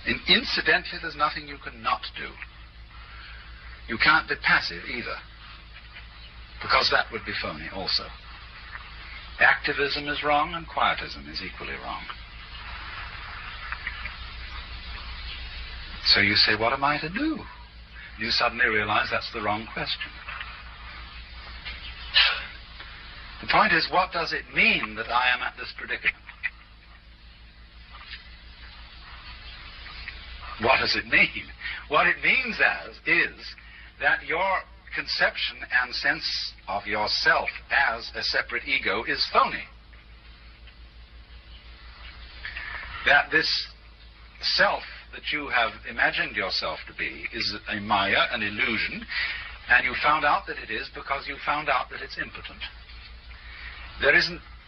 And incidentally, there's nothing you can not do. You can't be passive either, because that would be phony also. Activism is wrong and quietism is equally wrong. So you say, what am I to do? You suddenly realize that's the wrong question. The point is, what does it mean that I am at this predicament? What does it mean? What it means is that your conception and sense of yourself as a separate ego is phony. That this self that you have imagined yourself to be is a maya, an illusion, and you found out that it is because you found out that it's impotent.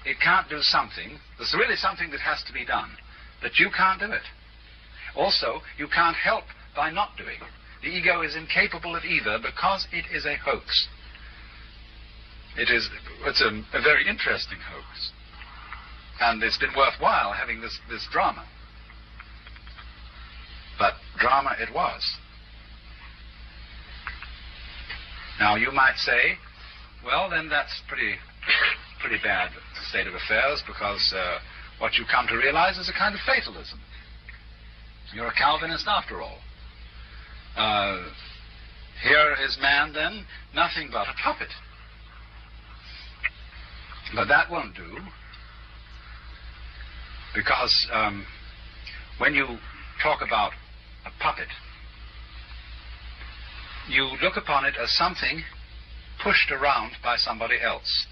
It can't do something. There's really something that has to be done, but you can't do it. Also, you can't help by not doing it. The ego is incapable of either because it is a hoax. It's a very interesting hoax. And it's been worthwhile having this drama. But drama it was. Now you might say, well, then that's pretty bad state of affairs, because what you come to realize is a kind of fatalism. You're a Calvinist after all. Here is man then nothing but a puppet. But that won't do, because when you talk about a puppet, you look upon it as something pushed around by somebody else.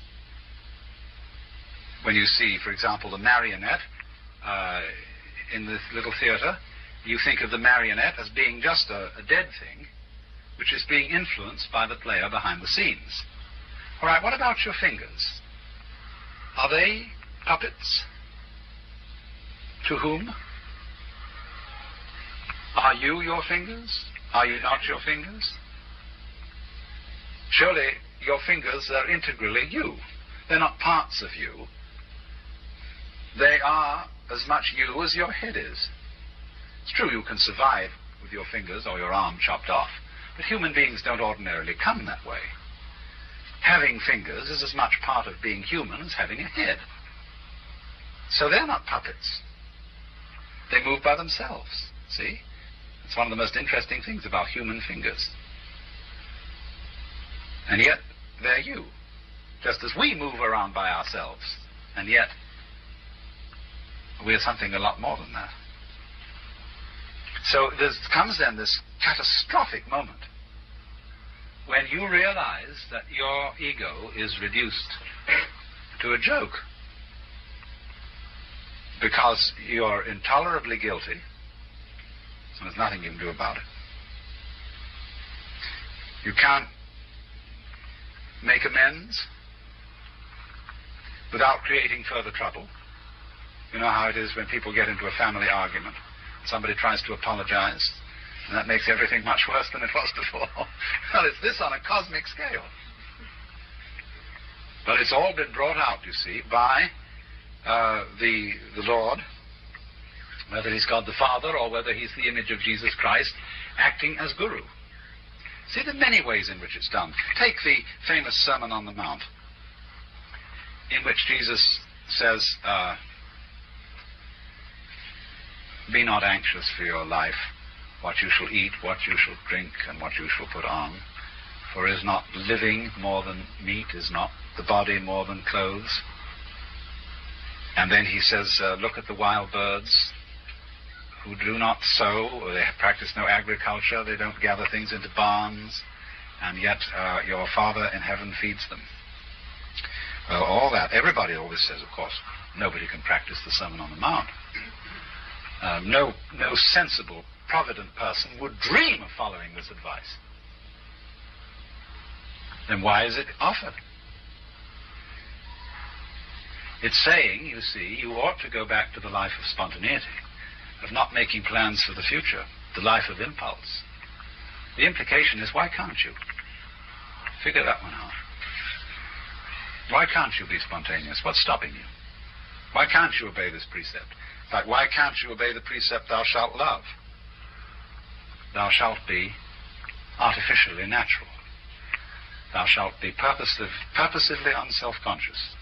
When you see, for example, the marionette in the little theater, you think of the marionette as being just a dead thing, which is being influenced by the player behind the scenes. All right, what about your fingers? Are they puppets? To whom? Are you your fingers? Are you not your fingers? Surely your fingers are integrally you. They're not parts of you. They are as much you as your head is. It's true you can survive with your fingers or your arm chopped off, but human beings don't ordinarily come that way. Having fingers is as much part of being human as having a head. So they're not puppets. They move by themselves, see? It's one of the most interesting things about human fingers. And yet, they're you, just as we move around by ourselves. And yet, we're something a lot more than that. So there comes then this catastrophic moment when you realize that your ego is reduced to a joke because you're intolerably guilty and there's nothing you can do about it. You can't make amends without creating further trouble. You know how it is when people get into a family argument. Somebody tries to apologize, and that makes everything much worse than it was before. Well, it's this on a cosmic scale. But it's all been brought out, you see, by the Lord, whether he's God the Father or whether he's the image of Jesus Christ, acting as Guru. See, there are many ways in which it's done. Take the famous Sermon on the Mount, in which Jesus says, be not anxious for your life, what you shall eat, what you shall drink, and what you shall put on. For is not living more than meat, is not the body more than clothes? And then he says, look at the wild birds who do not sow, or they practice no agriculture, they don't gather things into barns, and yet your Father in heaven feeds them. Well, all that, everybody always says, of course, nobody can practice the Sermon on the Mount. No sensible, provident person would dream of following this advice. Then why is it offered? It's saying, you see, you ought to go back to the life of spontaneity, of not making plans for the future, the life of impulse. The implication is, why can't you? Figure that one out. Why can't you be spontaneous? What's stopping you? Why can't you obey this precept? In fact, why can't you obey the precept, thou shalt love? thou shalt be artificially natural. Thou shalt be purposively unself-conscious.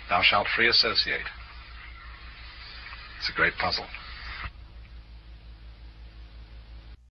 Thou shalt free associate. It's a great puzzle.